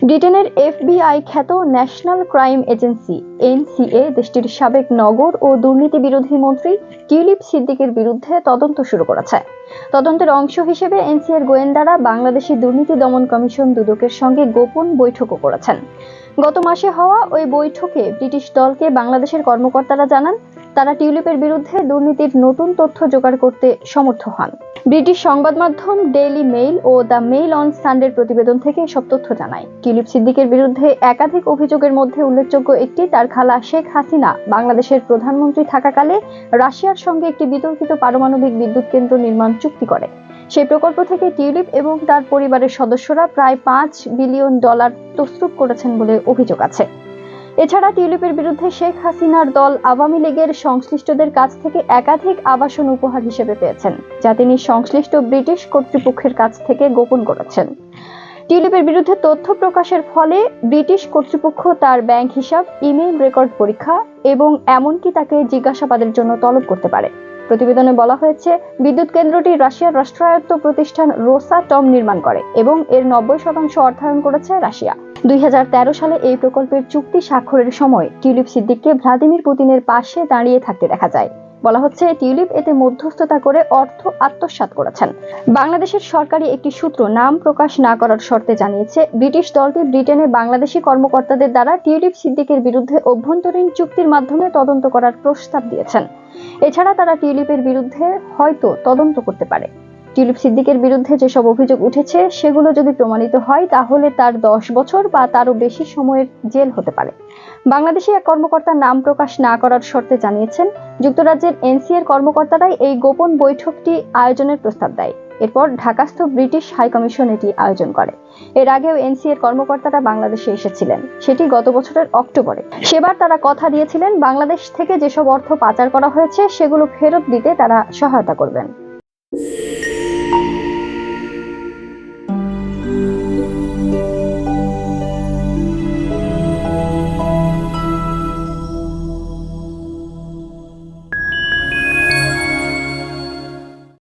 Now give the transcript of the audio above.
ব্রিটেনের এফবিআই খ্যাত national crime agency NCA দেশটির সাবেক নগর ও দুর্নীতি বিরোধী মন্ত্রী টিউলিপ সিদ্দিকের বিরুদ্ধে তদন্ত শুরু করেছে। তদন্তের অংশ হিসেবে এনসিএর গোয়েন্দারা বাংলাদেশি দুর্নীতি দমন কমিশন দুদকের সঙ্গে গোপন বৈঠকও করেছেন। গত মাসে হওয়া ওই বৈঠকে ব্রিটিশ দলকে বাংলাদেশের কর্মকর্তারা জানান তারা টিউলিপের বিরুদ্ধে দুর্নীতির নতুন তথ্য জোগাড় করতে সমর্থ হন। ব্রিটিশ সংবাদ মাধ্যম ডেইলি মেইল ও দ্য মেইল অন সানডের প্রতিবেদন থেকে সব তথ্য জানায়। টিউলিপ সিদ্দিকের বিরুদ্ধে একাধিক অভিযোগের মধ্যে উল্লেখযোগ্য একটি তার খালা শেখ হাসিনা বাংলাদেশের প্রধানমন্ত্রী থাকাকালে রাশিয়ার সঙ্গে একটি বিতর্কিত পারমাণবিক বিদ্যুৎ কেন্দ্র নির্মাণ চুক্তি করে। সেই প্রকল্প থেকে টিউলিপ এবং তার পরিবারের সদস্যরা প্রায় $5 বিলিয়ন তছরূপ করেছেন বলে অভিযোগ আছে। এছাড়া টিউলিপের বিরুদ্ধে শেখ হাসিনার দল আওয়ামী লীগের সংশ্লিষ্টদের কাছ থেকে একাধিক আবাসন উপহার হিসেবে পেয়েছেন, যা তিনি সংশ্লিষ্ট ব্রিটিশ কর্তৃপক্ষের কাছ থেকে গোপন করেছেন। টিউলিপের বিরুদ্ধে তথ্য প্রকাশের ফলে ব্রিটিশ কর্তৃপক্ষ তার ব্যাংক হিসাব, ইমেইল রেকর্ড পরীক্ষা এবং এমনকি তাকে জিজ্ঞাসাবাদের জন্য তলব করতে পারে। প্রতিবেদনে বলা হয়েছে, বিদ্যুৎ কেন্দ্রটি রাশিয়ার রাষ্ট্রায়ত্ত প্রতিষ্ঠান রোসাটম নির্মাণ করে এবং এর 90% অর্থায়ন করেছে রাশিয়া। 2013 সালে এই প্রকল্পের চুক্তি স্বাক্ষরের সময় টিউলিপ সিদ্দিককে ভ্লাদিমির পুতিনের পাশে দাঁড়িয়ে থাকতে দেখা যায়। বলা হচ্ছে, টিউলিপ এতে মধ্যস্থতা করে অর্থ আত্মসাৎ করেছেন। বাংলাদেশের সরকারি একটি সূত্র নাম প্রকাশ না করার শর্তে জানিয়েছে, ব্রিটিশ দলটি ব্রিটেনে বাংলাদেশি কর্মকর্তাদের দ্বারা টিউলিপ সিদ্দিকের বিরুদ্ধে অভ্যন্তরীণ চুক্তির মাধ্যমে তদন্ত করার প্রস্তাব দিয়েছেন। এছাড়া তারা টিউলিপের বিরুদ্ধে হয়তো তদন্ত করতে পারে। টিউলিপ সিদ্দিকের বিরুদ্ধে যেসব অভিযোগ উঠেছে সেগুলো যদি প্রমাণিত হয় তাহলে তার 10 বছর বা তারও বেশি সময়ের জেল হতে পারে। বাংলাদেশি এক কর্মকর্তার নাম প্রকাশ না করার শর্তে জানিয়েছেন, যুক্তরাজ্যের এনসিএর কর্মকর্তারাই এই গোপন বৈঠকটি আয়োজনের প্রস্তাব দেয়। এরপর ঢাকাস্থ ব্রিটিশ হাইকমিশন এটি আয়োজন করে। এর আগেও এনসিএর কর্মকর্তারা বাংলাদেশে এসেছিলেন, সেটি গত বছরের অক্টোবরে। সেবার তারা কথা দিয়েছিলেন বাংলাদেশ থেকে যেসব অর্থ পাচার করা হয়েছে সেগুলো ফেরত দিতে তারা সহায়তা করবেন।